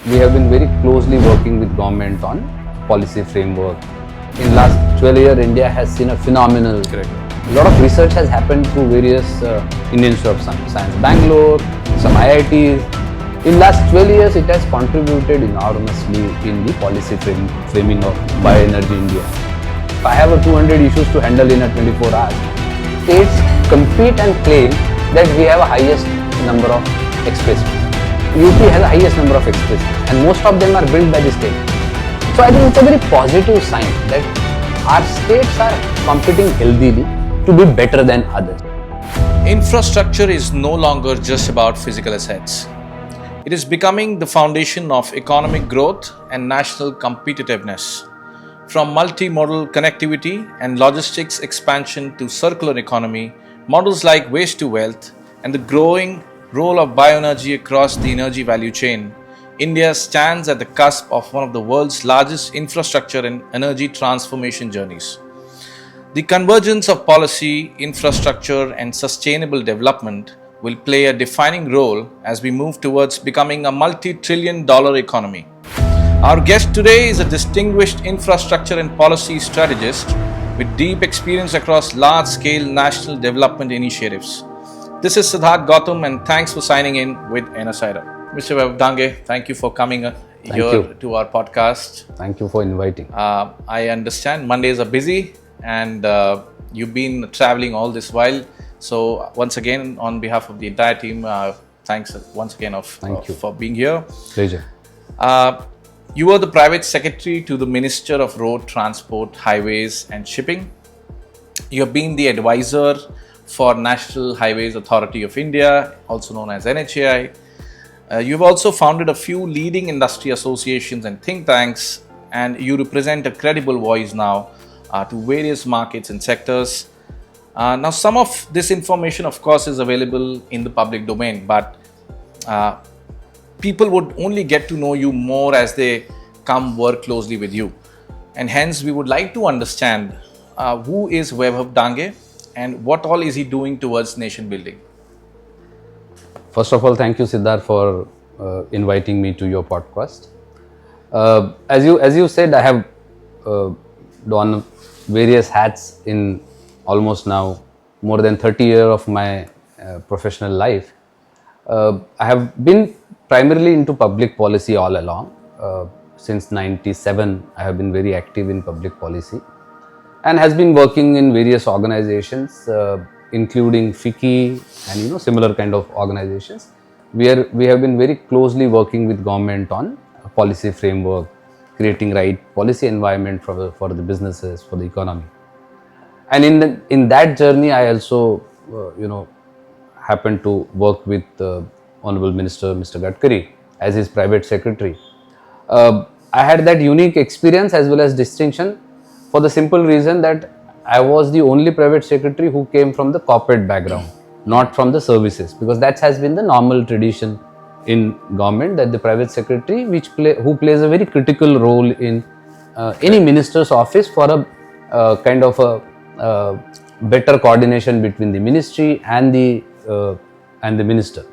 We have been very closely working with government on policy framework. In last 12 years, India has seen a phenomenal. Correct. A lot of research has happened through various Indian Institute of Science, Bangalore, some IITs. In last 12 years, it has contributed enormously in the policy framing of Bioenergy India. If I have a 200 issues to handle in a 24 hours, states compete and claim that we have a highest number of expressways. UP has the highest number of expressways and most of them are built by the state. So I think it's a very positive sign that our states are competing healthily to be better than others. Infrastructure is no longer just about physical assets. It is becoming the foundation of economic growth and national competitiveness. From multimodal connectivity and logistics expansion to circular economy, models like waste to wealth, and the growing role of bioenergy across the energy value chain, India stands at the cusp of one of the world's largest infrastructure and energy transformation journeys. The convergence of policy, infrastructure, and sustainable development will play a defining role as we move towards becoming a multi-trillion-dollar economy. Our guest today is a distinguished infrastructure and policy strategist with deep experience across large-scale national development initiatives. This is Siddharth Gautam, and thanks for signing in with Enersider. Mr. Vaibhav Dange, thank you for coming here to our podcast. Thank you for inviting. I understand Mondays are busy and you've been traveling all this while. So once again, on behalf of the entire team, thanks once again for being here. Pleasure. You were the private secretary to the Minister of Road Transport, Highways and Shipping. You have been the advisor for National Highways Authority of India, also known as NHAI. You've also founded a few leading industry associations and think tanks, and you represent a credible voice now to various markets and sectors. Now, some of this information, of course, is available in the public domain, but people would only get to know you more as they come work closely with you. And hence, we would like to understand who is Vaibhav Dange and what all is he doing towards nation building. First of all, thank you, Siddharth, for inviting me to your podcast. As you said, I have done various hats in almost now more than 30 years of my professional life. I have been primarily into public policy all along. Since 97, I have been very active in public policy and has been working in various organizations, including FICCI and similar kind of organizations, where we have been very closely working with government on a policy framework, creating right policy environment for the businesses, for the economy. And in that journey, I also happened to work with Honorable Minister Mr. Gadkari as his private secretary. I had that unique experience as well as distinction for the simple reason that I was the only private secretary who came from the corporate background, not from the services, because that has been the normal tradition in government, that the private secretary who plays a very critical role in any minister's office for a kind of a better coordination between the ministry and the minister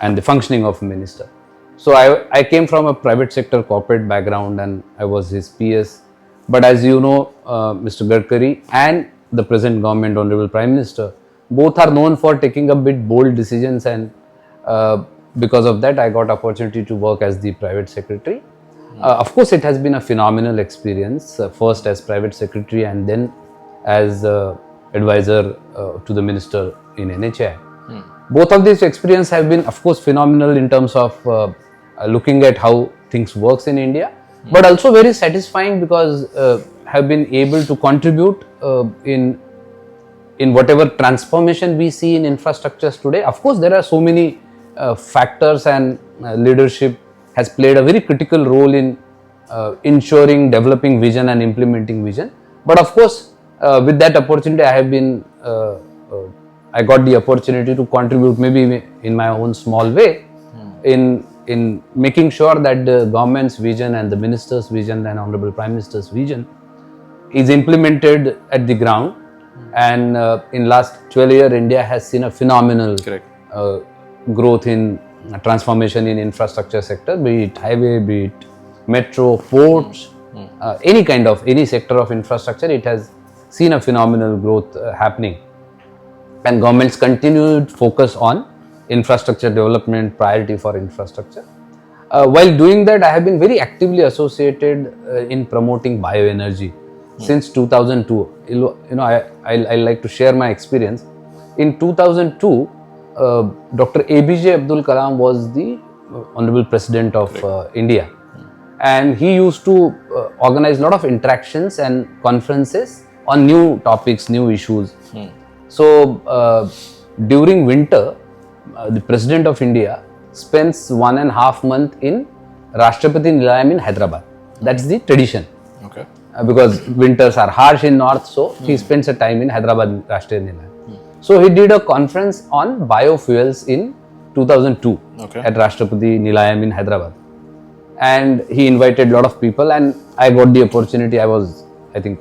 and the functioning of a minister. So I came from a private sector corporate background and I was his PS. But as you know, Mr. Gadkari and the present government, Honorable Prime Minister, both are known for taking a bit bold decisions, and because of that I got opportunity to work as the private secretary. Of course, it has been a phenomenal experience, first as private secretary and then as advisor to the minister in NHAI. Both of these experiences have been, of course, phenomenal in terms of looking at how things works in India, but also very satisfying because have been able to contribute in whatever transformation we see in infrastructures today. Of course, there are so many factors, and leadership has played a very critical role in ensuring developing vision and implementing vision. But of course, with that opportunity, I got the opportunity to contribute, maybe in my own small way, in making sure that the government's vision and the minister's vision and Honorable Prime Minister's vision is implemented at the ground. And in last 12 years, India has seen a phenomenal growth in transformation in infrastructure sector, be it highway, be it metro, ports, any sector of infrastructure. It has seen a phenomenal growth happening, and government's continued focus on infrastructure development, priority for infrastructure. While doing that, I have been very actively associated in promoting bioenergy since 2002. I like to share my experience. In 2002, Dr. APJ Abdul Kalam was the Honorable President of India, and he used to organize a lot of interactions and conferences on new topics, new issues. So during winter, the President of India spends 1.5 months in Rashtrapati Nilayam in Hyderabad. That's the tradition. Okay. Because winters are harsh in north, so he spends a time in Hyderabad Rashtriya Nilayam. So he did a conference on biofuels in 2002 at Rashtrapati Nilayam in Hyderabad, and he invited a lot of people, and I got the opportunity. I was, I think,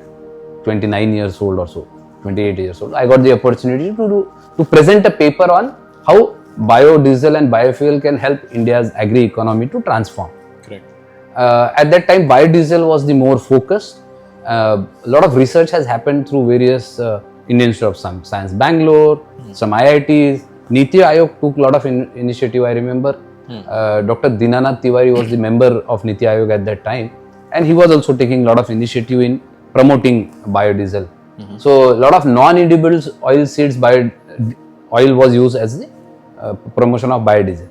29 years old or so, 28 years old. I got the opportunity to present a paper on how biodiesel and biofuel can help India's agri economy to transform. Correct. At that time, biodiesel was the more focused. A lot of research has happened through various Indian Institute of Science, Bangalore, some IITs. Niti Aayog took a lot of initiative. I remember Dr. Dinanath Tiwari was the member of Niti Aayog at that time, and he was also taking a lot of initiative in promoting biodiesel. So a lot of non-edible oil seeds oil was used as the promotion of biodiesel.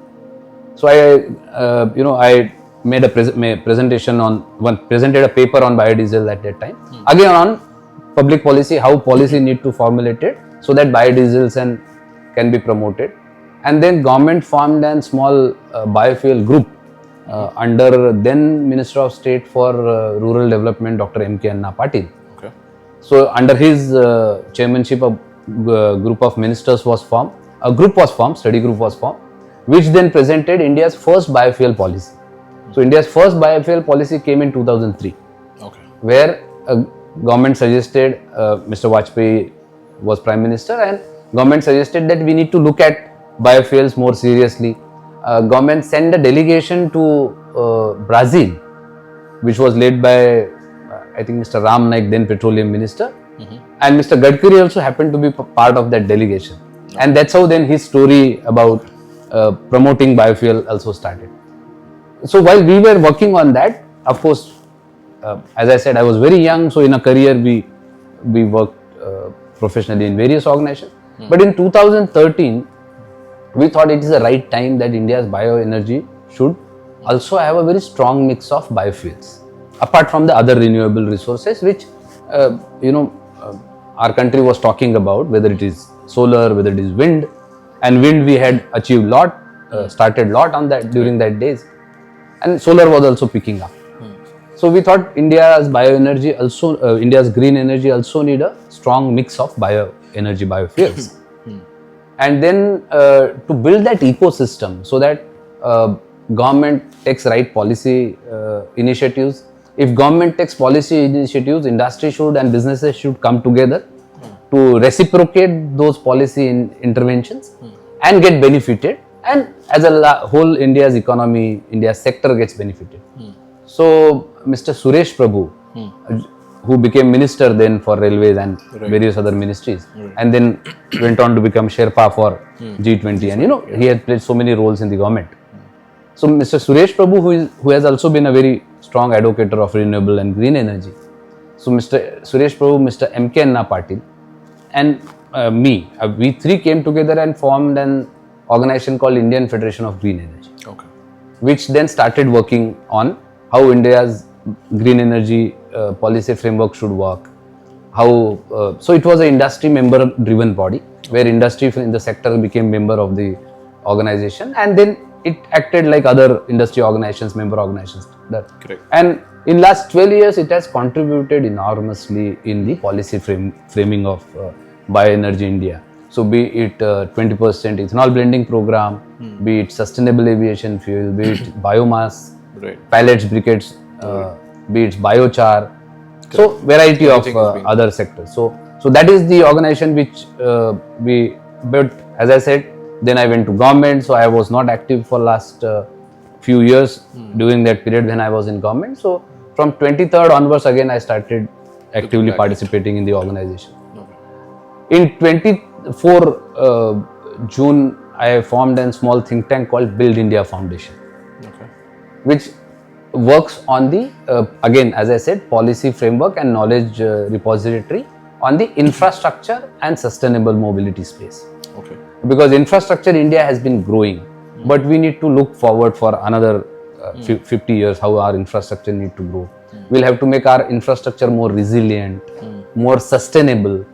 So I made a presented a paper on biodiesel at that time. Again on public policy, how policy need to formulate it so that biodiesels can be promoted. And then government formed a small biofuel group under then Minister of State for Rural Development, Dr. M.K. Anna Patil. Okay. So under his chairmanship, a group of ministers was formed. Study group was formed, which then presented India's first biofuel policy. So India's first biofuel policy came in 2003, where government suggested, Mr. Vajpayee was Prime Minister, and government suggested that we need to look at biofuels more seriously. Government sent a delegation to Brazil, which was led by, I think, Mr. Ram Naik, then Petroleum Minister, and Mr. Gadkari also happened to be part of that delegation. And that's how then his story about promoting biofuel also started. So while we were working on that, of course, as I said, I was very young, so in a career we worked professionally in various organizations. But in 2013, we thought it is the right time that India's bioenergy should also have a very strong mix of biofuels, apart from the other renewable resources which our country was talking about, whether it is solar, whether it is wind. And wind we had achieved started lot on that during that days, and solar was also picking up. So we thought India's bioenergy also, India's green energy also need a strong mix of bioenergy, biofuels. And then to build that ecosystem so that government takes right policy initiatives. If government takes policy initiatives, industry should and businesses should come together to reciprocate those policy interventions and get benefited, and as a whole India's economy, India's sector gets benefited. So Mr. Suresh Prabhu, who became minister then for railways and various other ministries, and then went on to become Sherpa for G20, and he had played so many roles in the government. So Mr. Suresh Prabhu, who has also been a very strong advocate of renewable and green energy. So Mr. Suresh Prabhu, Mr. M.K. Anna Patil, and me, we three came together and formed an organization called Indian Federation of Green Energy, which then started working on how India's green energy policy framework should work. So it was an industry member driven body where industry in the sector became member of the organization, and then it acted like other industry organizations, member organizations. Correct. And in last 12 years, it has contributed enormously in the policy framing of bioenergy India. So be it 20% ethanol blending program, be it sustainable aviation fuel, be it biomass, pellets, briquettes, be it biochar. So variety of other sectors. So that is the organization which we built. As I said, Then I went to government, so I was not active for last few years during that period when I was in government. So from 23rd onwards again I started actively participating in the organization. In 24 June, I formed a small think tank called Build India Foundation, which works on the, again, as I said, policy framework and knowledge repository on the infrastructure and sustainable mobility space. Because infrastructure India has been growing, but we need to look forward for another 50 years how our infrastructure need to grow. We'll have to make our infrastructure more resilient, more sustainable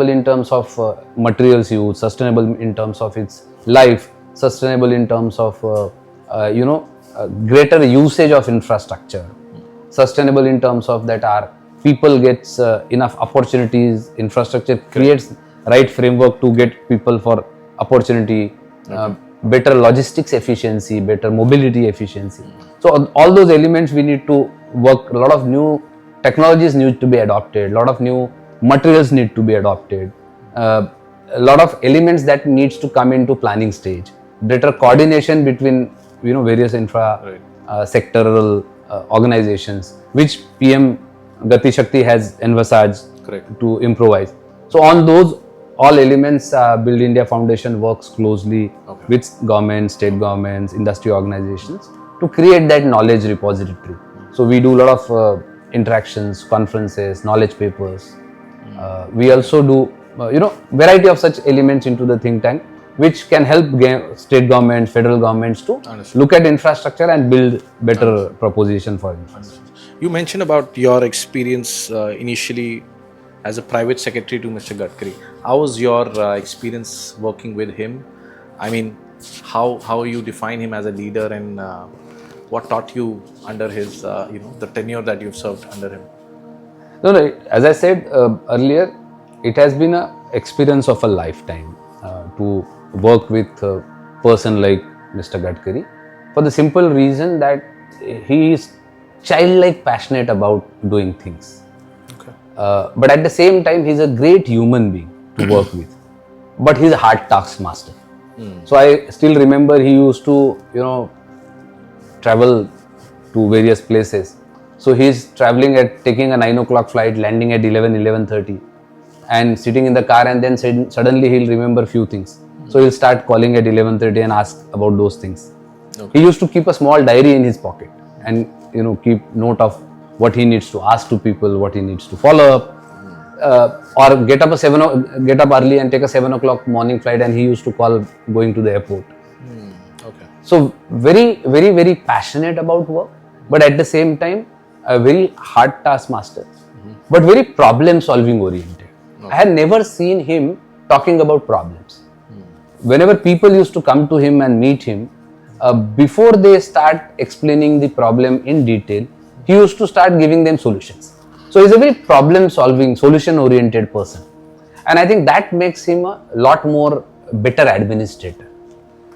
in terms of materials use, sustainable in terms of its life, sustainable in terms of greater usage of infrastructure, sustainable in terms of that our people gets enough opportunities, infrastructure creates right framework to get people for opportunity, better logistics efficiency, better mobility efficiency. So all those elements we need to work. A lot of new technologies need to be adopted, a lot of new materials need to be adopted, a lot of elements that needs to come into planning stage, better coordination between various infra sectoral organizations, which PM Gati Shakti has envisaged to improvise. So on those all elements, Build India Foundation works closely with government, state governments, industry organizations to create that knowledge repository. So we do a lot of interactions, conferences, knowledge papers. We also do variety of such elements into the think tank, which can help state governments, federal governments to look at infrastructure and build better proposition for infrastructure. You mentioned about your experience initially as a private secretary to Mr. Gadkari. How was your experience working with him? I mean, how you define him as a leader, and what taught you under his the tenure that you've served under him? No, as I said earlier, it has been an experience of a lifetime to work with a person like Mr. Gadkari, for the simple reason that he is childlike passionate about doing things. But at the same time, he's a great human being to work with, but he's a hard task master. So I still remember he used to, travel to various places. So he's traveling taking a 9 o'clock flight, landing at 11:30, and sitting in the car, and then suddenly he'll remember few things. So he'll start calling at 11:30 and ask about those things. He used to keep a small diary in his pocket and keep note of what he needs to ask to people, what he needs to follow up, or get up early and take a 7 o'clock morning flight, and he used to call going to the airport. So very, very, very passionate about work, but at the same time a very hard task master, but very problem solving oriented. I had never seen him talking about problems. Whenever people used to come to him and meet him, before they start explaining the problem in detail, he used to start giving them solutions. So he's a very problem solving, solution oriented person, and I think that makes him a lot more better administrator,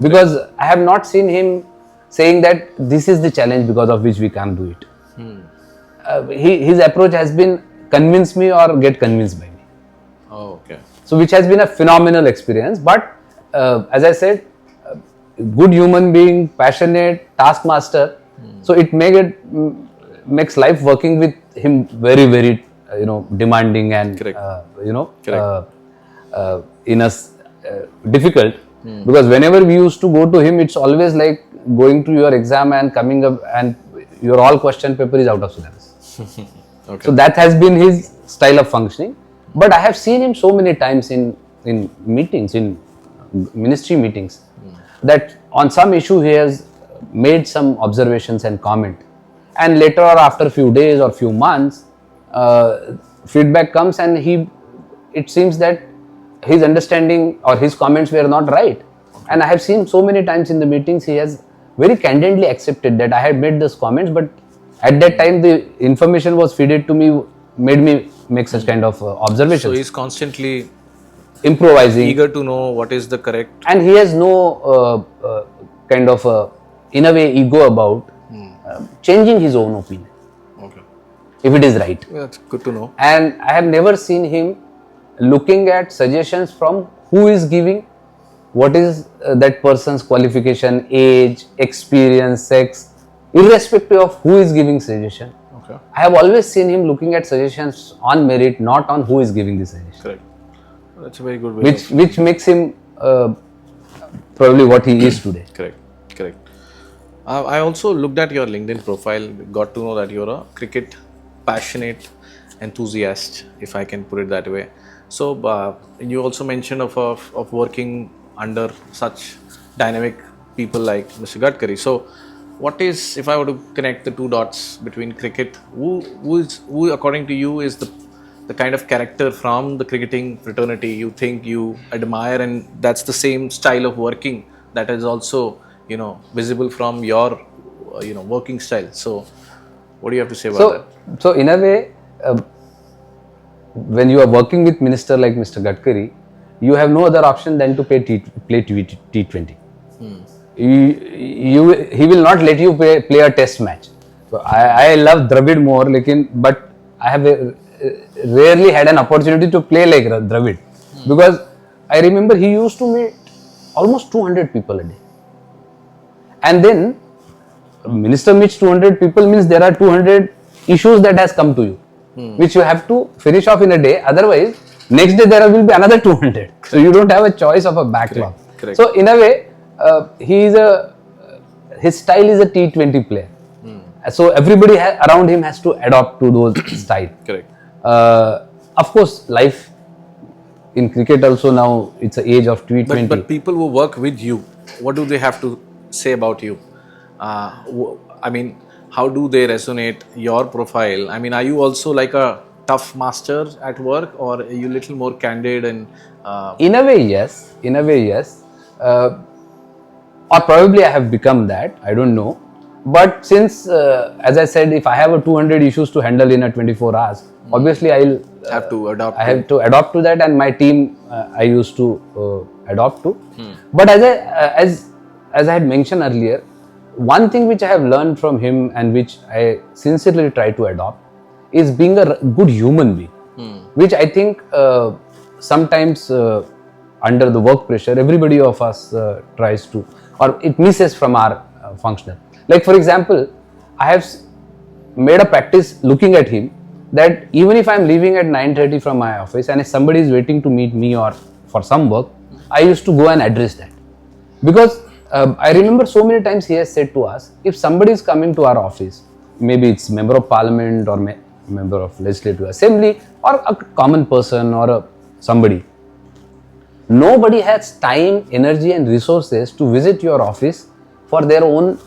because I have not seen him saying that this is the challenge because of which we can't do it. His approach has been convince me or get convinced by me. So which has been a phenomenal experience. But as I said, good human being, passionate, taskmaster. So it makes life working with him very, very demanding and difficult. Because whenever we used to go to him, it's always like going to your exam and coming up and your all question paper is out of syllabus. So that has been his style of functioning. But I have seen him so many times in meetings, in ministry meetings, that on some issue he has made some observations and comment, and later or after a few days or few months, feedback comes, and it seems that his understanding or his comments were not right. And I have seen so many times in the meetings he has very candidly accepted that I had made those comments, but at that time the information was fed to me, made me make such kind of observations. So he's constantly improvising, eager to know what is the correct, and he has no kind of in a way ego about changing his own opinion if it is right. That's good to know. And I have never seen him looking at suggestions from who is giving what is that person's qualification, age, experience, sex, irrespective of who is giving suggestion. Okay. I have always seen him looking at suggestions on merit, not on who is giving the suggestion. Correct. That's a very good way. Which makes him probably what he is today. Correct. Correct. I also looked at your LinkedIn profile, got to know that you're a cricket passionate enthusiast, if I can put it that way. So you also mentioned of working under such dynamic people like Mr. Gadkari. So what is, if I were to connect the two dots between cricket, who according to you is the kind of character from the cricketing fraternity you think you admire, and that's the same style of working that is also, you know, visible from your working style. So what do you have to say about that? So in a way, when you are working with minister like Mr. Gadkari, you have no other option than to play T20. He will not let you play a test match. So I love Dravid more, but I have rarely had an opportunity to play like Dravid, because I remember he used to meet almost 200 people a day. And then minister meets 200 people means there are 200 issues that has come to you, which you have to finish off in a day. Otherwise, next day there will be another 200. So you don't have a choice of a backlog. Correct. So in a way, his style is a T20 player. So everybody around him has to adopt to those style. Correct. Of course, life in cricket also now it's an age of T20. But people who work with you, what do they have to say about you? I mean, how do they resonate your profile? I mean, are you also like a tough master at work, or are you a little more candid and? In a way, yes. Or probably I have become that. I don't know. But since, as I said, if I have a 200 issues to handle in a 24 hours, obviously I'll have to adopt. I have to adopt to that, and my team I used to adopt to. But as I had mentioned earlier, one thing which I have learned from him and which I sincerely try to adopt is being a good human being, which I think sometimes under the work pressure, everybody of us tries to, or it misses from our functional. Like for example, I have made a practice looking at him that even if I am leaving at 9:30 from my office and if somebody is waiting to meet me or for some work, I used to go and address that. Because I remember so many times he has said to us, if somebody is coming to our office, maybe it's member of parliament or member of legislative assembly or a common person or somebody, nobody has time, energy and resources to visit your office for their own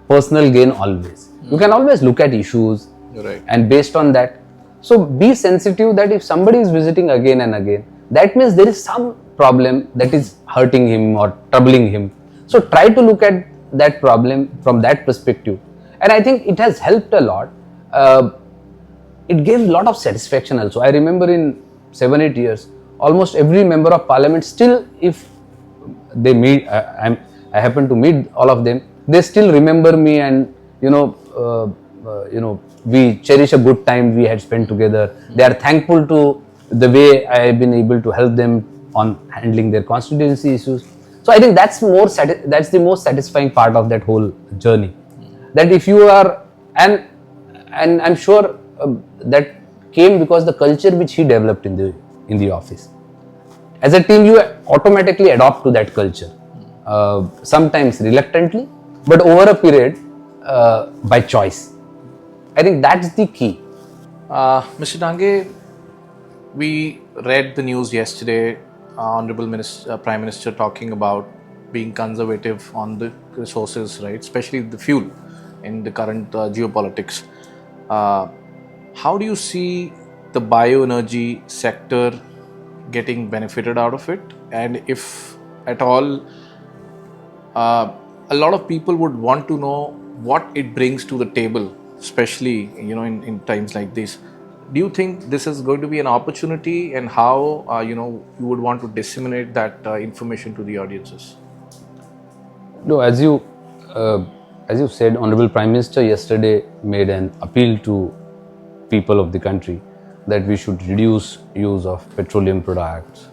personal gain always. You can always look at issues, right, and based on that. So be sensitive that if somebody is visiting again and again, that means there is some problem that is hurting him or troubling him. So try to look at that problem from that perspective. And I think it has helped a lot. It gave a lot of satisfaction also. I remember in 7-8 years, almost every member of parliament still, if they meet, I happen to meet all of them, they still remember me, and we cherish a good time we had spent together. They are thankful to the way I have been able to help them on handling their constituency issues. So I think that's the most satisfying part of that whole journey. That if you are, and I'm sure that came because the culture which he developed in the office. As a team, you automatically adopt to that culture, sometimes reluctantly, but over a period by choice. I think that's the key. Mr. Dange, we read the news yesterday, Honorable Prime Minister talking about being conservative on the resources, right? Especially the fuel in the current geopolitics. How do you see the bioenergy sector getting benefited out of it? And if at all, a lot of people would want to know what it brings to the table, especially in times like this. Do you think this is going to be an opportunity, and how you would want to disseminate that information to the audiences? No, as you said, Honorable Prime Minister yesterday made an appeal to people of the country that we should reduce use of petroleum products.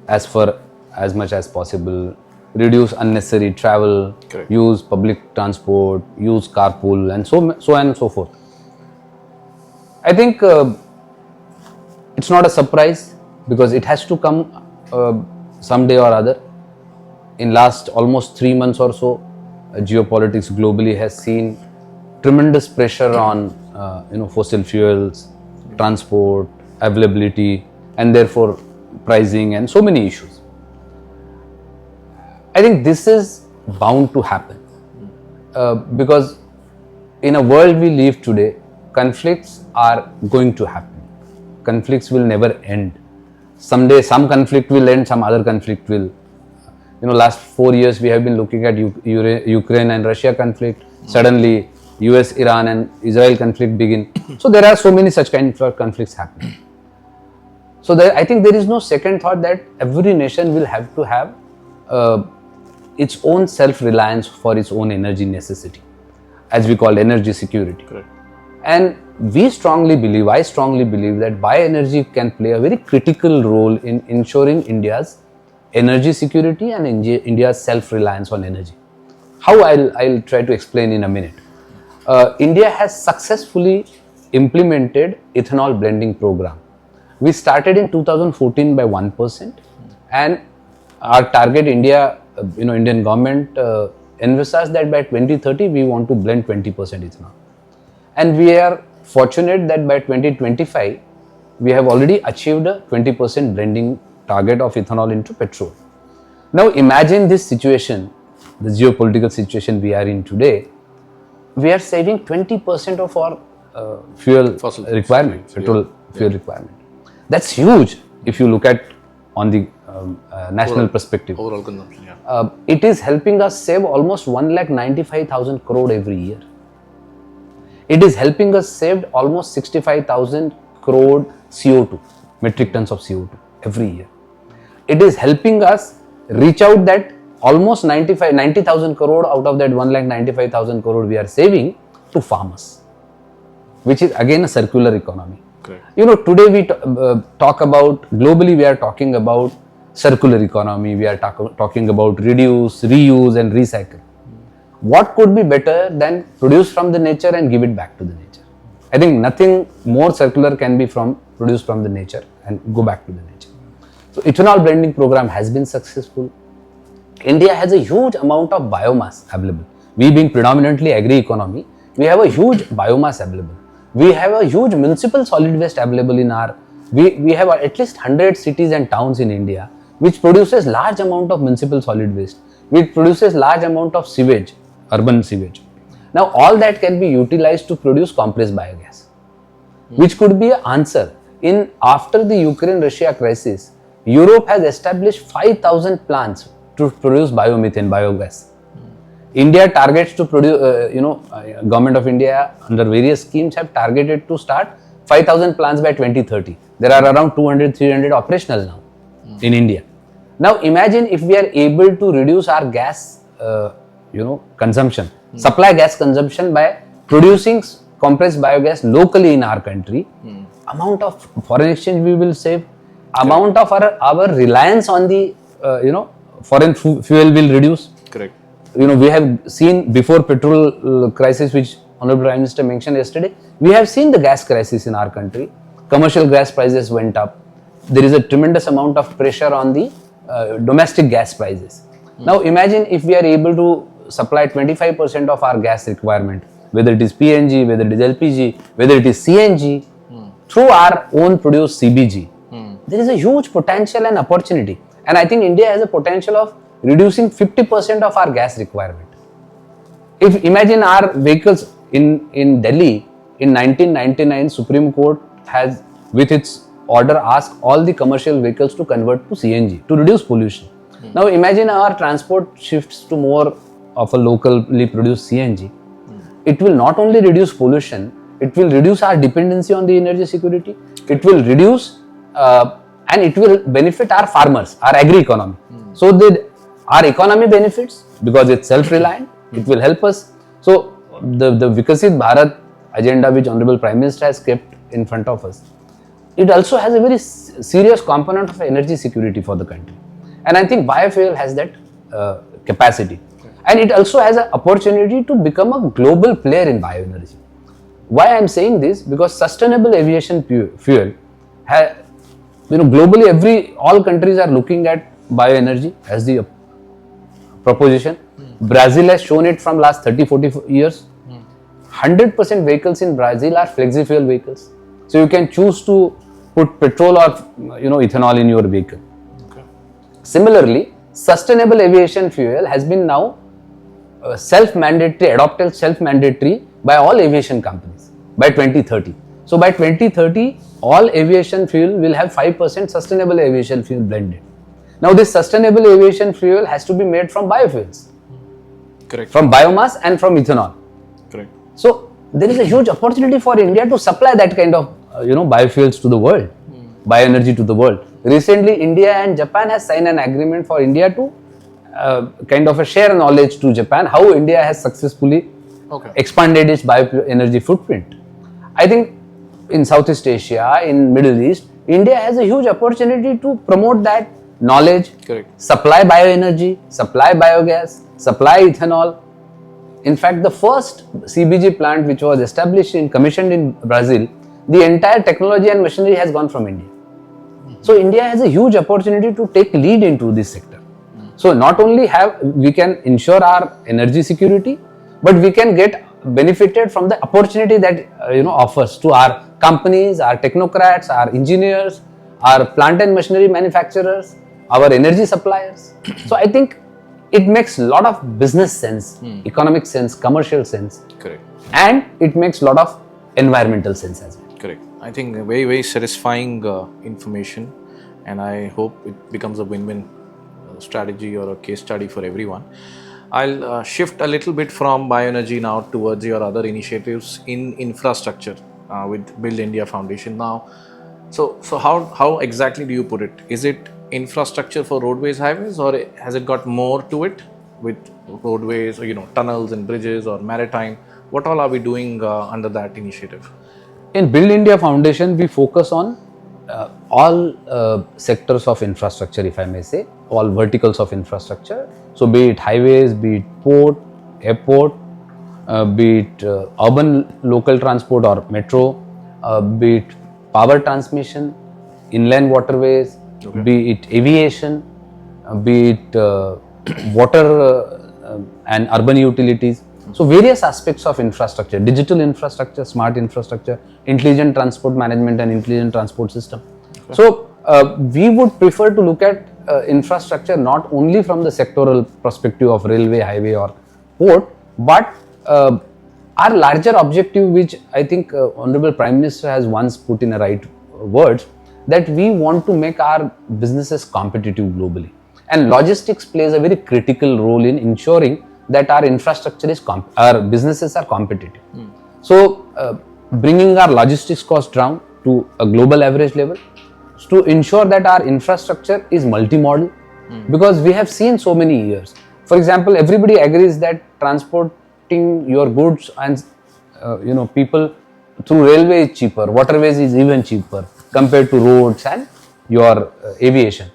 As far as much as possible, reduce unnecessary travel, Correct. use public transport, use carpool, and so on and so forth. I think it's not a surprise because it has to come someday or other. In last almost 3 months or so, geopolitics globally has seen tremendous pressure on fossil fuels, transport, availability, and therefore pricing and so many issues. I think this is bound to happen because in a world we live today, conflicts are going to happen. Conflicts will never end. Someday some conflict will end, some other conflict will. Last 4 years we have been looking at Ukraine and Russia conflict. Suddenly US, Iran and Israel conflict begin. So there are so many such kind of conflicts happening. So I think there is no second thought that every nation will have to have its own self-reliance for its own energy necessity, as we call energy security. Correct. And I strongly believe that bioenergy can play a very critical role in ensuring India's energy security and India's self-reliance on energy. How I'll try to explain in a minute. India has successfully implemented ethanol blending program. We started in 2014 by 1%, and our target Indian government envisaged that by 2030 we want to blend 20% ethanol. And we are fortunate that by 2025 we have already achieved a 20% blending target of ethanol into petrol. Now imagine this situation, the geopolitical situation we are in today. We are saving 20% of our fuel Fossil requirement, petrol fuel requirement. That's huge if you look at on the national perspective. Overall consumption, yeah. It is helping us save almost 1,95,000 crore every year. It is helping us save almost 65,000 crore CO2, metric tons of CO2 every year. It is helping us reach out that almost 90,000 crore out of that 1,95,000 crore we are saving to farmers, which is again a circular economy. Correct. Today we talk about, globally we are talking about circular economy, we are talking about reduce, reuse and recycle. What could be better than produce from the nature and give it back to the nature? I think nothing more circular can be produced from the nature and go back to the nature. So ethanol blending program has been successful. India has a huge amount of biomass available. We being predominantly agri economy, we have a huge biomass available. We have a huge municipal solid waste available in we have at least 100 cities and towns in India which produces large amount of municipal solid waste, which produces large amount of sewage, urban sewage. Now all that can be utilized to produce compressed biogas, which could be an answer. After the Ukraine-Russia crisis, Europe has established 5,000 plants to produce biomethane, biogas. India targets to produce, Government of India under various schemes have targeted to start 5,000 plants by 2030. There are around 200-300 operational now in India. Now imagine if we are able to reduce our gas, consumption, supply gas consumption by producing compressed biogas locally in our country. Amount of foreign exchange we will save. Amount of our reliance on the foreign fuel will reduce. Correct. We have seen before petrol crisis, which Honorable Prime Minister mentioned yesterday, we have seen the gas crisis in our country. Commercial gas prices went up. There is a tremendous amount of pressure on the domestic gas prices. Now imagine if we are able to supply 25% of our gas requirement, whether it is PNG, whether it is LPG, whether it is CNG, through our own produced CBG. There is a huge potential and opportunity. And I think India has a potential of reducing 50% of our gas requirement. If imagine our vehicles in Delhi, in 1999, Supreme Court has, with its order, asked all the commercial vehicles to convert to CNG to reduce pollution. Now imagine our transport shifts to more of a locally produced CNG. It will not only reduce pollution, it will reduce our dependency on the energy security, it will reduce and it will benefit our farmers, our agri economy. So our economy benefits because it's self-reliant, it will help us. So the Vikasit Bharat agenda which Honorable Prime Minister has kept in front of us, it also has a very serious component of energy security for the country. And I think biofuel has that capacity. And it also has an opportunity to become a global player in bioenergy. Why I am saying this? Because sustainable aviation fuel, globally all countries are looking at bioenergy as the proposition. Brazil has shown it from last 30-40 years. 100% vehicles in Brazil are flexi fuel vehicles. So you can choose to put petrol or ethanol in your vehicle. Okay. Similarly, sustainable aviation fuel has been now adopted self-mandatory by all aviation companies by 2030. So by 2030, all aviation fuel will have 5% sustainable aviation fuel blended. Now this sustainable aviation fuel has to be made from biofuels. Correct. From biomass and from ethanol. Correct. So there is a huge opportunity for India to supply that kind of biofuels to the world, bioenergy to the world. Recently, India and Japan has signed an agreement for India to kind of share knowledge to Japan how India has successfully expanded its bioenergy footprint. I think in Southeast Asia, in Middle East, India has a huge opportunity to promote that knowledge, supply bioenergy, supply biogas, supply ethanol. In fact, the first CBG plant which was established and commissioned in Brazil, the entire technology and machinery has gone from India. So India has a huge opportunity to take lead into this sector. So not only we can ensure our energy security, but we can get benefited from the opportunity that offers to our companies, our technocrats, our engineers, our plant and machinery manufacturers, our energy suppliers. So I think it makes a lot of business sense, economic sense, commercial sense. Correct. And it makes a lot of environmental sense as well. Correct. I think very, very satisfying information, and I hope it becomes a win-win strategy or a case study for everyone. I'll shift a little bit from bioenergy now towards your other initiatives in infrastructure with Build India Foundation now. So how exactly do you put it? Is it infrastructure for roadways, highways, or has it got more to it with roadways or tunnels and bridges or maritime? What all are we doing under that initiative? In Build India Foundation, we focus on all sectors of infrastructure, if I may say, all verticals of infrastructure. So be it highways, be it port, airport, be it urban local transport or metro, be it power transmission, inland waterways, be it aviation, be it water and urban utilities. So various aspects of infrastructure, digital infrastructure, smart infrastructure, intelligent transport management and intelligent transport system. So we would prefer to look at infrastructure not only from the sectoral perspective of railway, highway or port, but our larger objective, which I think Honorable Prime Minister has once put in the right words, that we want to make our businesses competitive globally. And logistics plays a very critical role in ensuring that our infrastructure our businesses are competitive. So bringing our logistics cost down to a global average level to ensure that our infrastructure is multimodal, because we have seen so many years. For example, everybody agrees that transporting your goods and people through railway is cheaper, waterways is even cheaper compared to roads and your aviation.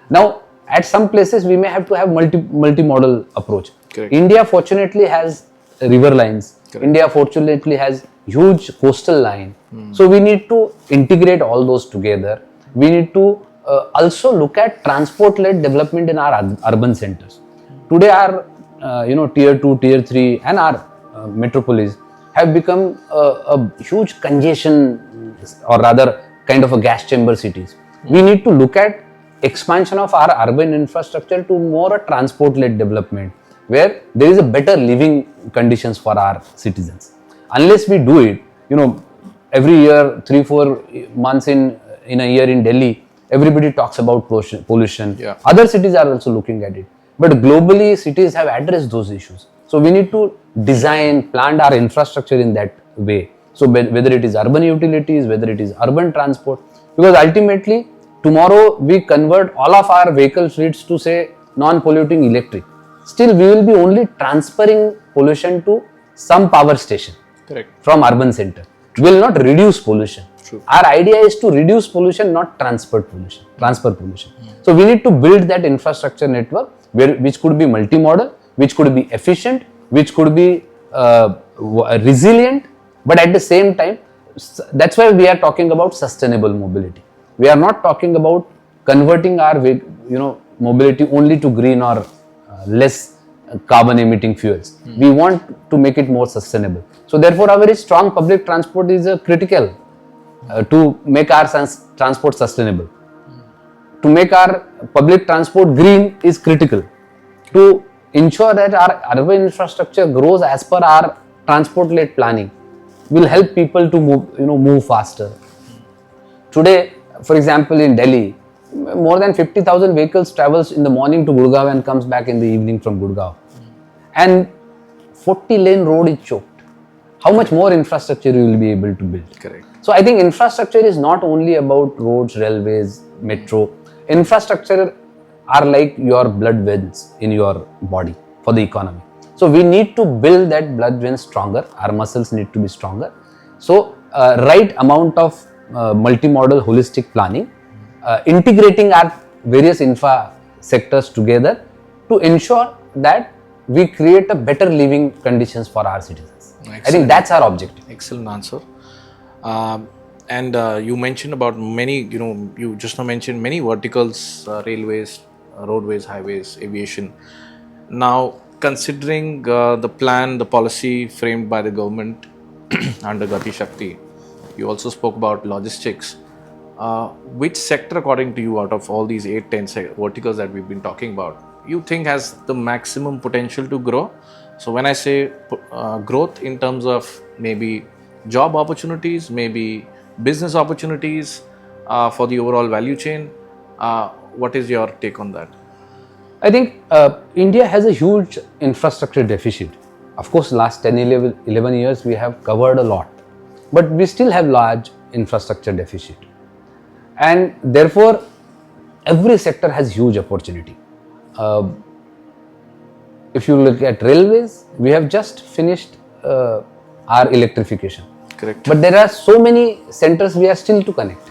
Now, at some places we may have to have multimodal approach. Correct. India fortunately has river lines. Correct. India fortunately has huge coastal line. So we need to integrate all those together. We need to also look at transport-led development in our urban centers. Today our tier 2, tier 3 and our metropolis have become a huge congestion, or rather kind of a gas chamber cities. We need to look at expansion of our urban infrastructure to more a transport-led development, where there is a better living conditions for our citizens. Unless we do it, every year, 3-4 months in a year in Delhi, everybody talks about pollution. Yeah. Other cities are also looking at it. But globally, cities have addressed those issues. So we need to plan our infrastructure in that way. So whether it is urban utilities, whether it is urban transport, because ultimately, tomorrow we convert all of our vehicle fleets to say non-polluting electric. Still, we will be only transferring pollution to some power station. Correct. From urban center. We will not reduce pollution. True. Our idea is to reduce pollution, not transfer pollution. So we need to build that infrastructure network which could be multimodal, which could be efficient, which could be resilient, but at the same time, that's why we are talking about sustainable mobility. We are not talking about converting our mobility only to green or less carbon emitting fuels. We want to make it more sustainable. So therefore, a very strong public transport is critical to make our transport sustainable. To make our public transport green is critical. To ensure that our urban infrastructure grows as per our transport-led planning will help people to move faster. Today, for example, in Delhi, more than 50,000 vehicles travels in the morning to Gurgaon and comes back in the evening from Gurgaon. And 40-lane road is choked. How much more infrastructure you will be able to build? Correct. So I think infrastructure is not only about roads, railways, metro. Infrastructure are like your blood veins in your body for the economy. So we need to build that blood veins stronger. Our muscles need to be stronger. So right amount of multimodal holistic planning, integrating our various infra sectors together to ensure that we create a better living conditions for our citizens. Excellent. I think that's our objective. Excellent answer. And you mentioned about many, you just now mentioned many verticals, railways, roadways, highways, aviation. Now, considering the plan, the policy framed by the government under Gati Shakti, you also spoke about logistics. Which sector, according to you, out of all these 8-10 verticals that we've been talking about, you think has the maximum potential to grow? So when I say growth in terms of maybe job opportunities, maybe business opportunities for the overall value chain, what is your take on that? I think India has a huge infrastructure deficit. Of course, last 10-11 years we have covered a lot, but we still have large infrastructure deficit. And therefore, every sector has huge opportunity. If you look at railways, we have just finished our electrification. Correct. But there are so many centers we are still to connect.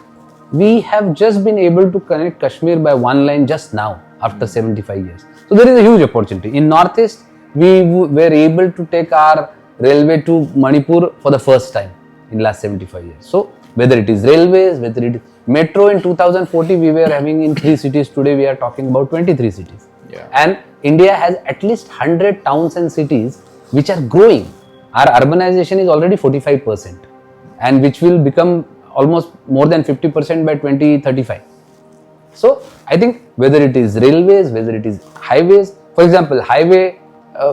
We have just been able to connect Kashmir by one line just now after 75 years. So there is a huge opportunity. In Northeast, we were able to take our railway to Manipur for the first time in last 75 years. So whether it is railways, whether it is metro in 2040, we were having in 3 cities. Today we are talking about 23 cities. Yeah. And India has at least 100 towns and cities which are growing. Our urbanization is already 45% and which will become almost more than 50% by 2035. So I think whether it is railways, whether it is highways, for example, highway,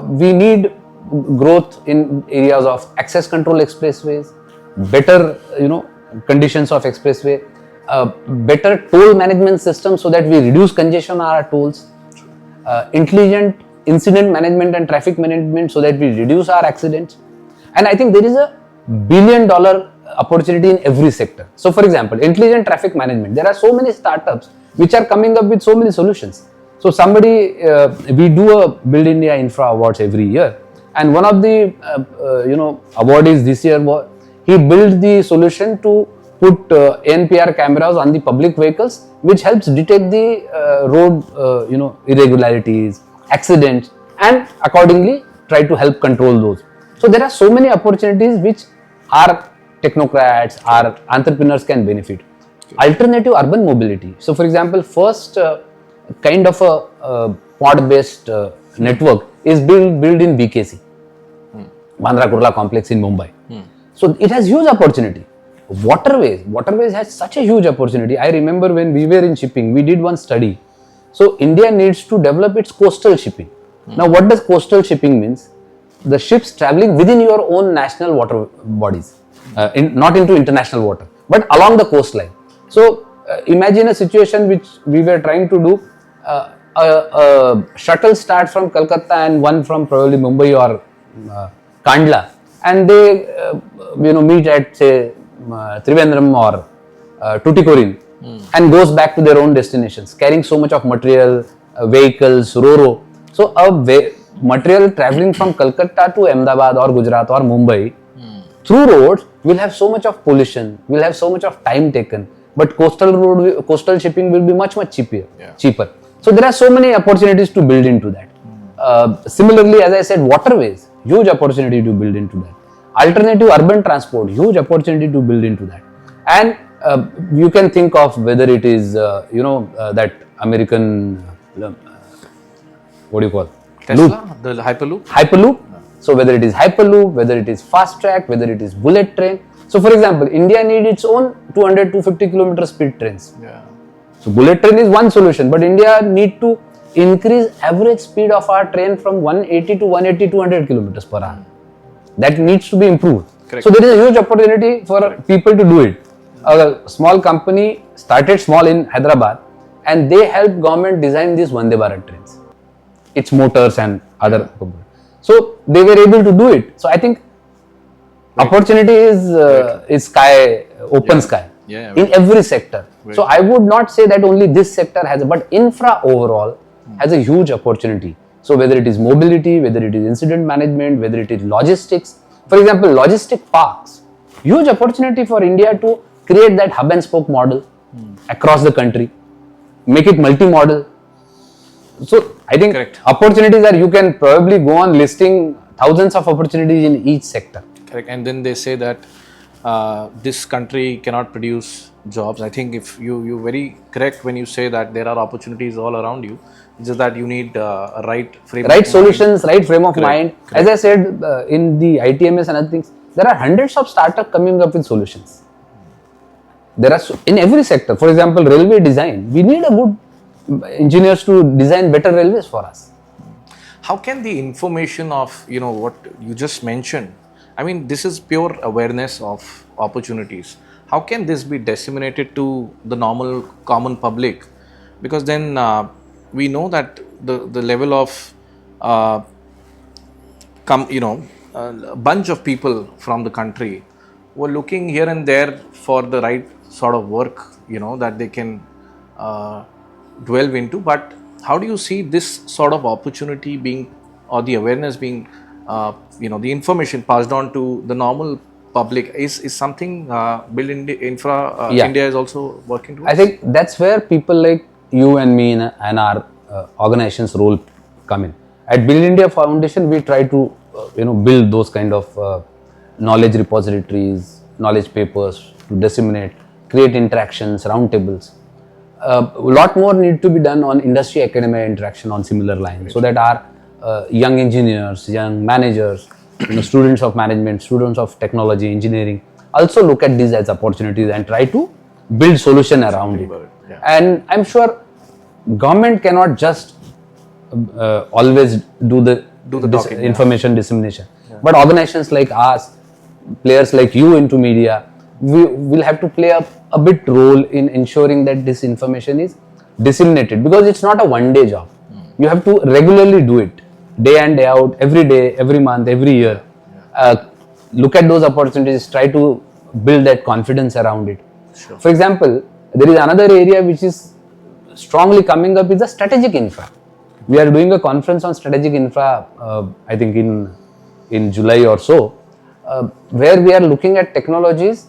we need growth in areas of access control expressways, better conditions of expressway, better toll management system so that we reduce congestion on our tolls, intelligent incident management and traffic management so that we reduce our accidents. And I think there is a $1 billion opportunity in every sector. So for example, intelligent traffic management, there are so many startups which are coming up with so many solutions. So we do a Build India Infra Awards every year, and one of the awardees this year was he built the solution to put NPR cameras on the public vehicles, which helps detect the road irregularities, accidents, and accordingly try to help control those. So there are so many opportunities which our technocrats, our entrepreneurs can benefit. Alternative urban mobility. So for example, first kind of a pod-based network is built in BKC, Bandra Kurla complex in Mumbai. So it has huge opportunity. Waterways has such a huge opportunity. I remember when we were in shipping, we did one study. So India needs to develop its coastal shipping. Now what does coastal shipping means? The ships traveling within your own national water bodies, not into international water, but along the coastline. So imagine a situation which we were trying to do. A shuttle starts from Calcutta and one from probably Mumbai or Kandla, and they meet at say Trivandrum or Tuticorin and goes back to their own destinations, carrying so much of material, vehicles, Ro-Ro. So material traveling from Calcutta to Ahmedabad or Gujarat or Mumbai through roads, we'll have so much of pollution, we'll have so much of time taken. But coastal shipping will be much cheaper. So there are so many opportunities to build into that. Similarly, as I said, waterways, huge opportunity to build into that. Alternative urban transport, huge opportunity to build into that. And you can think of whether it is that American what do you call Tesla, the Hyperloop. So whether it is Hyperloop, whether it is fast track, whether it is bullet train. So for example, India needs its own 200-250 kilometer speed trains. Yeah. So bullet train is one solution, but India need to increase average speed of our train from 180 to 180-200 kilometers per hour. That needs to be improved. Correct. So there is a huge opportunity for people to do it. A small company started small in Hyderabad, and they helped government design these Vande Bharat trains, its motors and other components. So they were able to do it. So I think opportunity is sky, open sky in every sector. So I would not say that only this sector has, but infra overall has a huge opportunity. So whether it is mobility, whether it is incident management, whether it is logistics, for example, logistic parks, huge opportunity for India to create that hub and spoke model across the country, make it multimodal. So I think opportunities are, you can probably go on listing thousands of opportunities in each sector. Correct. And then they say that this country cannot produce jobs. I think if you're very correct when you say that there are opportunities all around you. It's just that you need a right frame of solutions, mind. right frame of mind. As I said in the ITMS and other things, there are hundreds of startups coming up with solutions. There are in every sector. For example, railway design. We need a good engineers to design better railways for us. How can the information of what you just mentioned? I mean, this is pure awareness of opportunities. How can this be disseminated to the normal common public? Because then we know that the level of a bunch of people from the country were looking here and there for the right sort of work that they can delve into. But how do you see this sort of opportunity being, or the awareness being, the information passed on to the normal public is something Build Infra India is also working towards? I think that's where people like you and me and our organization's role come in. At Build India Foundation, we try to build those kind of knowledge repositories, knowledge papers to disseminate, create interactions, roundtables. A lot more need to be done on industry academia interaction on similar lines, so that our young engineers, young managers, students of management, students of technology, engineering also look at these as opportunities and try to build solution around it. Yeah. And I'm sure government cannot just always do the information dissemination. Yeah. But organizations like us, players like you into media, we will have to play a bit role in ensuring that this information is disseminated, because it's not a one-day job. You have to regularly do it, day in, day out, every day, every month, every year. Look at those opportunities, try to build that confidence around it. Sure. For example, there is another area which is strongly coming up, is the strategic infra. We are doing a conference on strategic infra, I think in July or so, where we are looking at technologies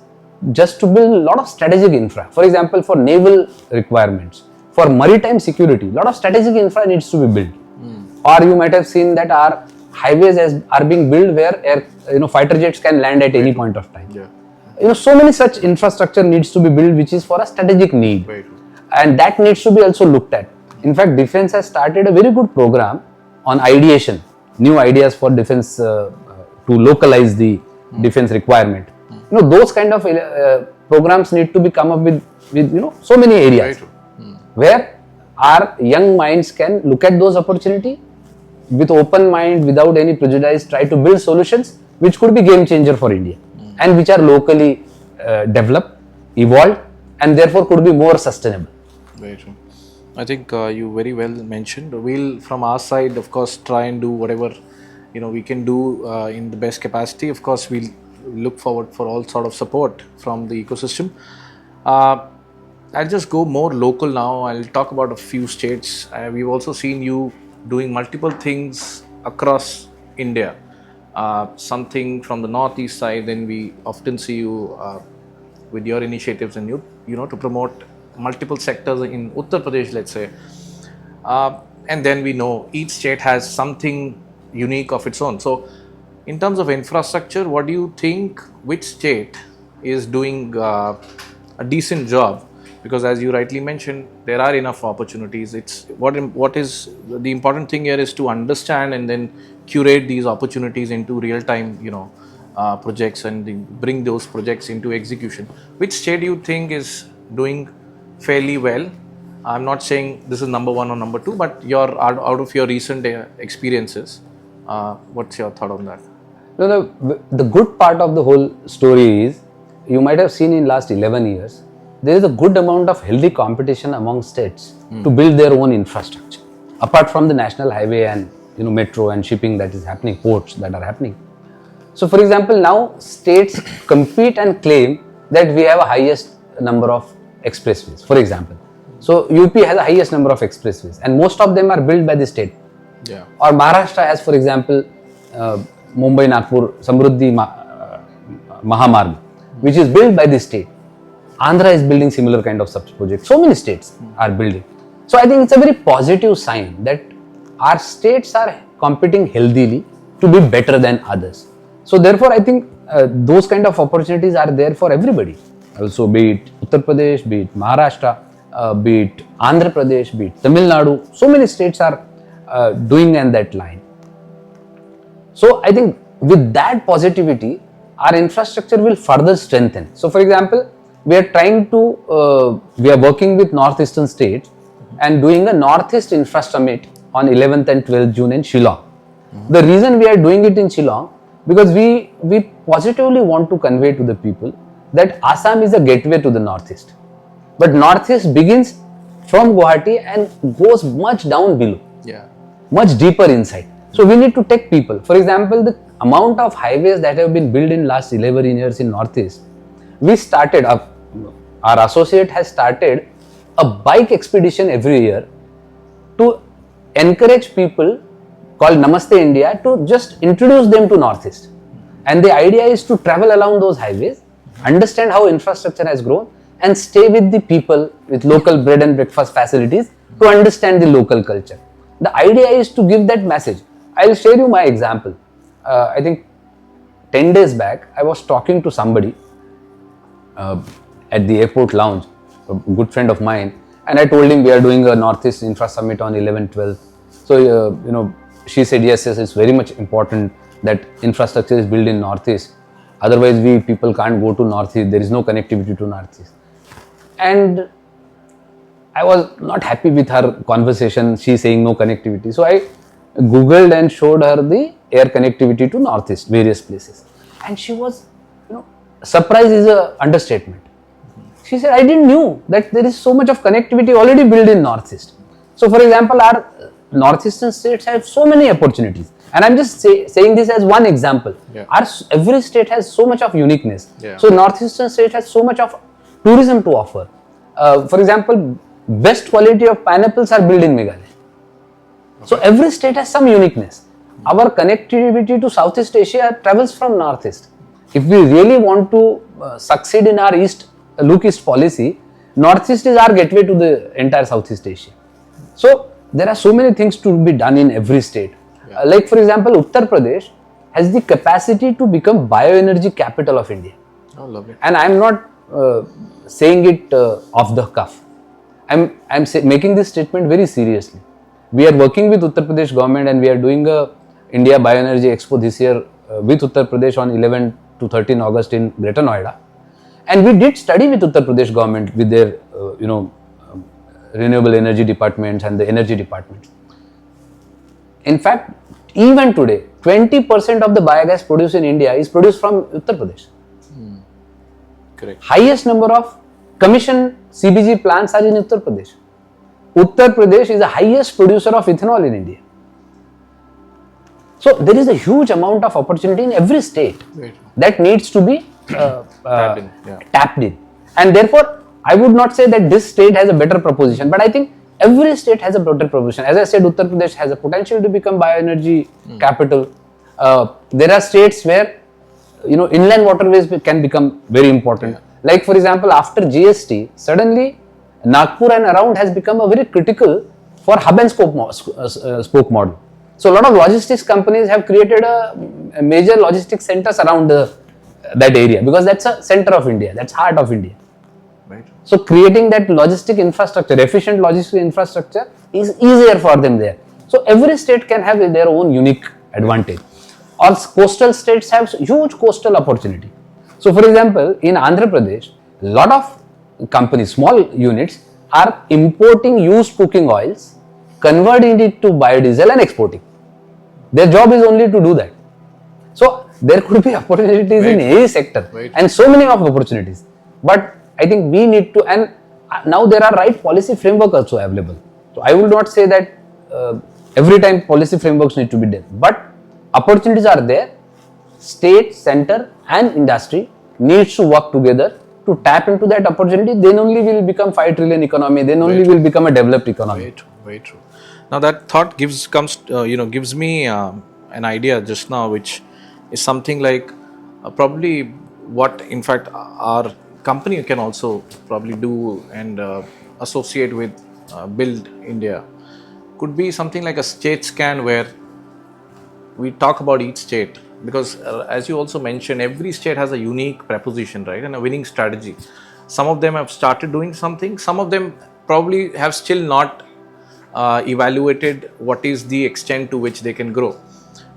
just to build a lot of strategic infra. For example, for naval requirements, for maritime security, a lot of strategic infra needs to be built. Or you might have seen that our highways are being built where fighter jets can land at any point of time. Yeah. So many such infrastructure needs to be built, which is for a strategic need. Right. And that needs to be also looked at. In fact, defense has started a very good program on ideation, new ideas for defense to localize the defense requirement. Those kind of programs need to be come up with so many areas where our young minds can look at those opportunity with open mind, without any prejudice, try to build solutions which could be game changer for India and which are locally developed, evolved, and therefore could be more sustainable. Very true. I think you very well mentioned. We'll, from our side, of course, try and do whatever we can do in the best capacity. Of course, we'll look forward for all sort of support from the ecosystem. I'll just go more local now. I'll talk about a few states. We've also seen you doing multiple things across India. something from the northeast side, then we often see you with your initiatives and to promote multiple sectors in Uttar Pradesh, let's say. And then we know each state has something unique of its own. So, in terms of infrastructure, what do you think? Which state is doing a decent job? Because as you rightly mentioned, there are enough opportunities. It's what is the important thing here is to understand and then curate these opportunities into real time, projects and bring those projects into execution. Which state do you think is doing fairly well? I'm not saying this is number one or number two, but out of your recent experiences, what's your thought on that? No, the good part of the whole story is, you might have seen in last 11 years, there is a good amount of healthy competition among states to build their own infrastructure. Apart from the national highway and metro and shipping that is happening, ports that are happening. So for example, now states compete and claim that we have a highest number of expressways, for example. So UP has the highest number of expressways and most of them are built by the state. Yeah. Or Maharashtra has, for example, Mumbai-Nagpur Samruddhi Mahamarg, which is built by the state. Andhra is building similar kind of such projects. So many states are building. So I think it's a very positive sign that our states are competing healthily to be better than others. So therefore I think those kind of opportunities are there for everybody. Also, be it Uttar Pradesh, be it Maharashtra, be it Andhra Pradesh, be it Tamil Nadu. So many states are doing in that line. So I think with that positivity, our infrastructure will further strengthen. So for example, we are working with northeastern states and doing a Northeast Infra Summit on 11th and 12th June in Shillong. The reason we are doing it in Shillong, because we positively want to convey to the people that Assam is a gateway to the Northeast. But Northeast begins from Guwahati and goes much down below, much deeper inside. So we need to take people. For example, the amount of highways that have been built in last 11 years in Northeast, we started up, our associate has started a bike expedition every year to encourage people called Namaste India to just introduce them to Northeast. And the idea is to travel along those highways, understand how infrastructure has grown and stay with the people with local bread and breakfast facilities to understand the local culture. The idea is to give that message. I'll share you my example. I think 10 days back, I was talking to somebody at the airport lounge, a good friend of mine, and I told him we are doing a Northeast Infra Summit on 11-12. So, she said, yes, it's very much important that infrastructure is built in Northeast. Otherwise, people can't go to Northeast. There is no connectivity to Northeast. And I was not happy with her conversation. She saying no connectivity. So I Googled and showed her the air connectivity to Northeast, various places. And she was, surprise is an understatement. She said, I didn't know that there is so much of connectivity already built in Northeast. So for example, our Northeastern states have so many opportunities. And I'm just saying this as one example. Yeah. Every state has so much of uniqueness. Yeah. So Northeastern state has so much of tourism to offer. For example, best quality of pineapples are built in Meghalaya. Okay. So every state has some uniqueness. Our connectivity to Southeast Asia travels from Northeast. If we really want to succeed in our Look East policy, Northeast is our gateway to the entire Southeast Asia. So there are so many things to be done in every state. Yeah. Like for example, Uttar Pradesh has the capacity to become bioenergy capital of India. Oh, lovely. And I am not saying it off the cuff. I'm making this statement very seriously. We are working with Uttar Pradesh government and we are doing a India Bioenergy Expo this year with Uttar Pradesh on 11 to 13 August in Greater Noida. And we did study with Uttar Pradesh government with their, renewable energy departments and the energy departments. In fact, even today, 20% of the biogas produced in India is produced from Uttar Pradesh. Correct. Highest number of commissioned CBG plants are in Uttar Pradesh. Uttar Pradesh is the highest producer of ethanol in India. So there is a huge amount of opportunity in every state that needs to be tapped in. And therefore, I would not say that this state has a better proposition, but I think every state has a better proposition. As I said, Uttar Pradesh has a potential to become bioenergy capital. There are states where inland waterways can become very important. Like for example, after GST, suddenly Nagpur and around has become a very critical for hub and spoke model. So a lot of logistics companies have created a major logistics centers around that area, because that's a center of India, that's heart of India. Right. So creating that logistic infrastructure, efficient logistic infrastructure, is easier for them there. So every state can have their own unique advantage. Or coastal states have huge coastal opportunity. So for example, in Andhra Pradesh, a lot of companies, small units, are importing used cooking oils, converting it to biodiesel and exporting. Their job is only to do that. So there could be opportunities in any sector, and so many of opportunities. But I think we need to, and now there are right policy framework also available. So I will not say that every time policy frameworks need to be done, but opportunities are there. State, center and industry needs to work together to tap into that opportunity. Then only will become 5 trillion economy, then only will become a developed economy. Very true, very true. Now that thought gives me an idea just now, which is something like probably what in fact our company can also probably do and associate with Build India. Could be something like a state scan where we talk about each state, because as you also mentioned, every state has a unique proposition, right, and a winning strategy. Some of them have started doing something, some of them probably have still not evaluated what is the extent to which they can grow.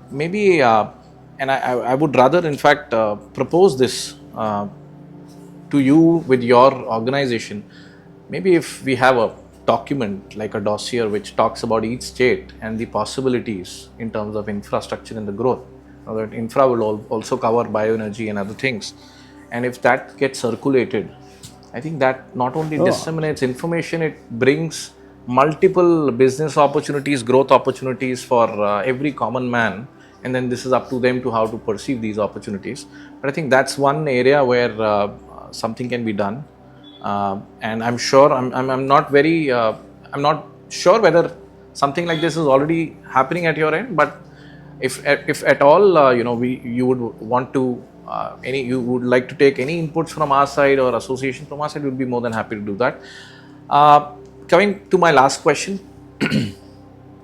Maybe, and I would rather in fact propose this to you with your organization. Maybe if we have a document like a dossier which talks about each state and the possibilities in terms of infrastructure and the growth. Now that infra will also cover bioenergy and other things. And if that gets circulated, I think that not only disseminates information, it brings multiple business opportunities, growth opportunities for every common man. And then this is up to them to how to perceive these opportunities. But I think that's one area where something can be done. And I'm sure I'm not sure whether something like this is already happening at your end. But if at all you would want to you would like to take any inputs from our side or association from our side, we'd be more than happy to do that. Coming to my last question,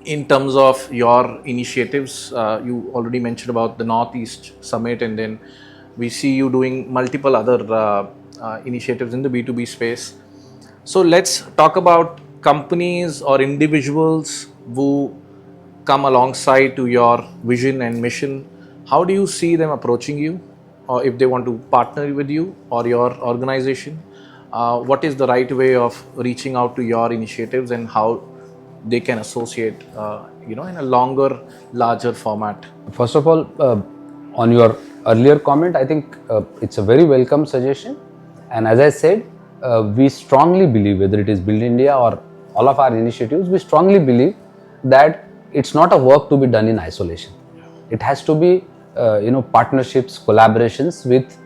in terms of your initiatives, you already mentioned about the Northeast Summit, and then we see you doing multiple other initiatives in the B2B space. So let's talk about companies or individuals who come alongside to your vision and mission. How do you see them approaching you, or if they want to partner with you or your organization? What is the right way of reaching out to your initiatives and how they can associate in a longer, larger format? First of all, on your earlier comment, I think it's a very welcome suggestion. And as I said, we strongly believe, whether it is Build India or all of our initiatives, we strongly believe that it's not a work to be done in isolation. It has to be, partnerships, collaborations with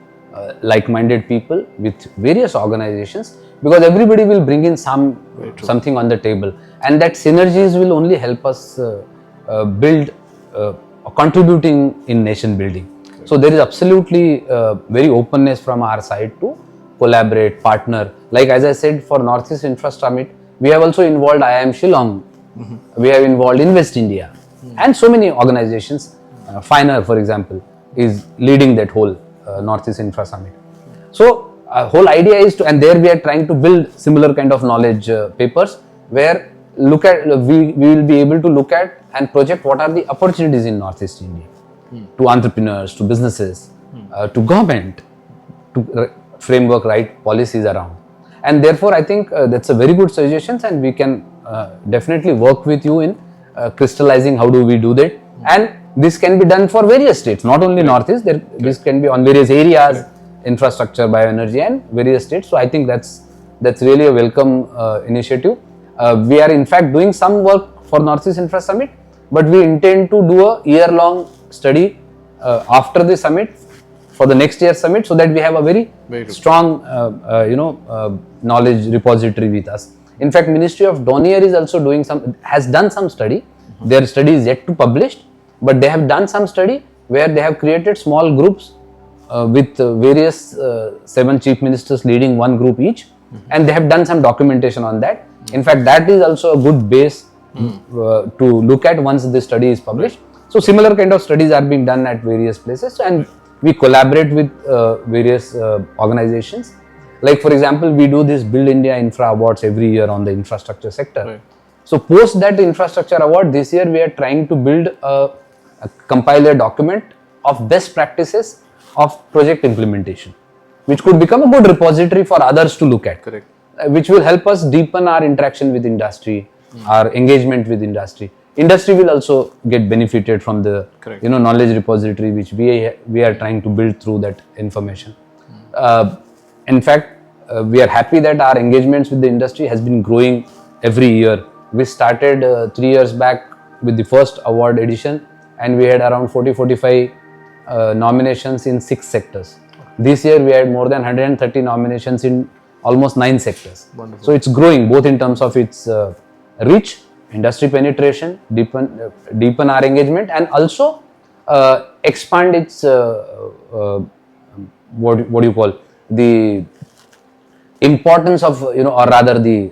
like-minded people, with various organizations, because everybody will bring in something on the table, and that synergies will only help us build, contributing in nation building. So there is absolutely very openness from our side to collaborate, partner. Like as I said, for Northeast Infra Summit, we have also involved IIM Shillong, we have involved Invest India, and so many organizations. Finer, for example, is leading that whole Northeast Infra Summit. So whole idea is to, and there we are trying to build similar kind of knowledge papers where we will be able to look at and project what are the opportunities in Northeast India to entrepreneurs, to businesses, to government, to framework right policies around. And therefore, I think that's a very good suggestion, and we can definitely work with you in crystallizing how do we do that. And this can be done for various states, not only Northeast. This can be on various areas, infrastructure, bioenergy, and various states. So I think that's really a welcome initiative. We are in fact doing some work for Northeast Infra Summit, but we intend to do a year-long study after the summit for the next year's summit, so that we have a very strong, knowledge repository with us. In fact, Ministry of Donier is also has done some study. Their study is yet to publish, but they have done some study where they have created small groups with various 7 chief ministers leading one group each, and they have done some documentation on that. In fact, that is also a good base to look at once the study is published. So similar kind of studies are being done at various places, and we collaborate with various organizations. Like for example, we do this Build India Infra Awards every year on the infrastructure sector. Right. So post that infrastructure award, this year we are trying to build compile a document of best practices of project implementation, which could become a good repository for others to look at. Correct. Which will help us deepen our interaction with industry, our engagement with industry. Industry will also get benefited from the knowledge repository which we are trying to build through that information. In fact, we are happy that our engagements with the industry has been growing every year. We started 3 years back with the first award edition, and we had around 40-45 nominations in 6 sectors. This year we had more than 130 nominations in almost 9 sectors. Wonderful. So it's growing both in terms of its reach, industry penetration, deepen our engagement, and also expand its what do you call the importance of or rather the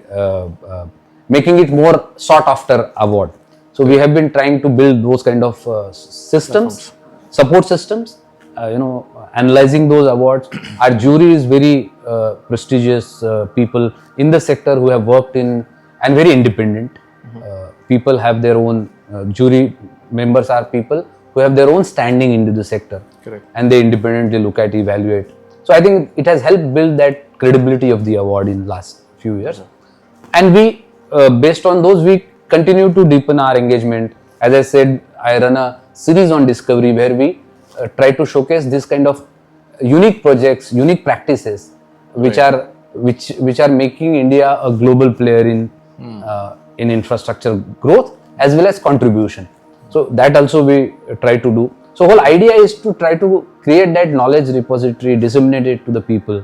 making it more sought after award. So we have been trying to build those kind of systems, support systems, analyzing those awards. Our jury is very prestigious people in the sector who have worked in, and very independent. People have their own jury members are people who have their own standing into the sector. Correct. And they independently look at, evaluate. So I think it has helped build that credibility of the award in last few years. And we, based on those, we continue to deepen our engagement. As I said, I run a series on discovery where we try to showcase this kind of unique projects, unique practices, which are making India a global player in infrastructure growth as well as contribution. So that also we try to do. So whole idea is to try to create that knowledge repository, disseminate it to the people,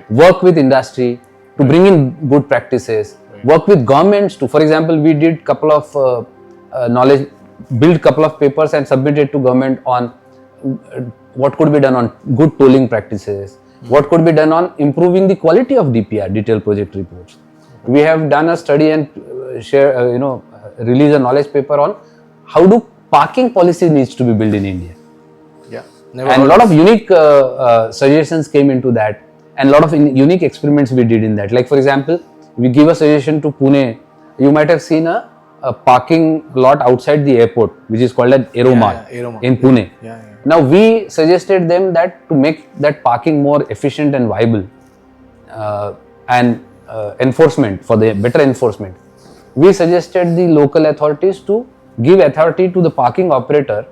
work with industry to bring in good practices, work with governments to, for example, we did couple of build couple of papers and submitted to government on what could be done on good tolling practices, what could be done on improving the quality of DPR, detailed project reports. We have done a study and release a knowledge paper on how do parking policy needs to be built in India. Yeah. And a lot of unique suggestions came into that, and a lot of unique experiments we did in that. Like for example, we give a suggestion to Pune. You might have seen a parking lot outside the airport, which is called an Aeromart in Pune. Now we suggested them that to make that parking more efficient and viable, and enforcement, for the better enforcement, we suggested the local authorities to give authority to the parking operator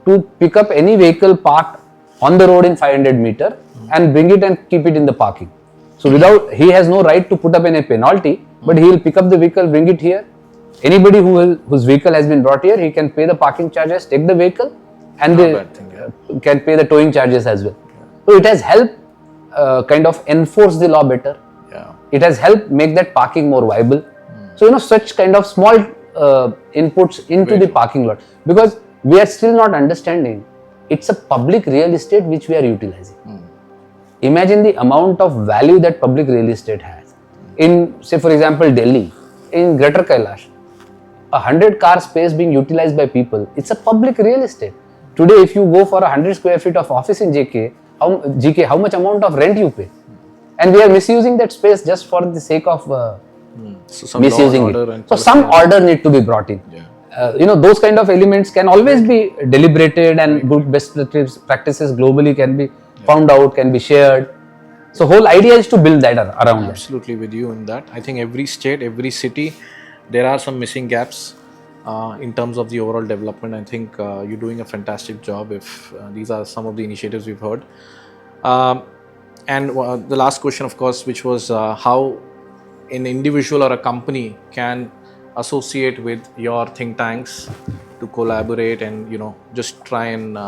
to pick up any vehicle parked on the road in 500 meter and bring it and keep it in the parking. So he has no right to put up any penalty, but he will pick up the vehicle, bring it here. Anybody whose vehicle has been brought here, he can pay the parking charges, take the vehicle, and they can pay the towing charges as well. So it has helped kind of enforce the law better. It has helped make that parking more viable. So such kind of small inputs into the parking lot, because we are still not understanding it's a public real estate which we are utilizing. Imagine the amount of value that public real estate has. In, say for example, Delhi, in Greater Kailash, 100 car space being utilized by people, it's a public real estate. Today, if you go for 100 square feet of office in GK, how much amount of rent you pay? And we are misusing that space just for the sake of misusing it. So some order need to be brought in. Those kind of elements can always be deliberated, and good best practices globally can be found out, can be shared. So whole idea is to build that around. Absolutely with you in that. I think every state, every city, there are some missing gaps in terms of the overall development. I think you're doing a fantastic job if these are some of the initiatives we've heard. And the last question, of course, which was how an individual or a company can associate with your think tanks to collaborate and just try and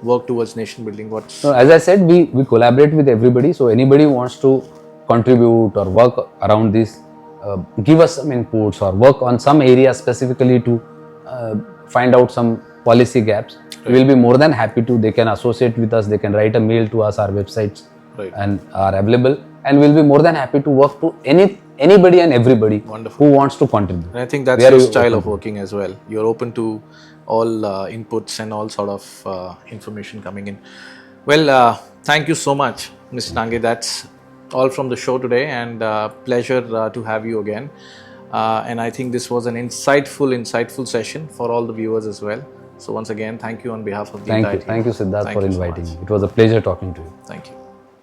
work towards nation building. So as I said, we collaborate with everybody. So anybody who wants to contribute or work around this, give us some inputs or work on some area specifically to find out some policy gaps. we will be more than happy to. They can associate with us. They can write a mail to us. Our websites and are available, and we'll be more than happy to work to anybody and everybody who wants to contribute. And I think that's your style of working as well. You're open to all inputs and all sort of information coming in. Well, thank you so much, Mr. Dange. That's all from the show today, and pleasure to have you again. And I think this was an insightful session for all the viewers as well. So once again, thank you on behalf of the entire team. Thank you, Siddharth, for inviting me. It was a pleasure talking to you. Thank you.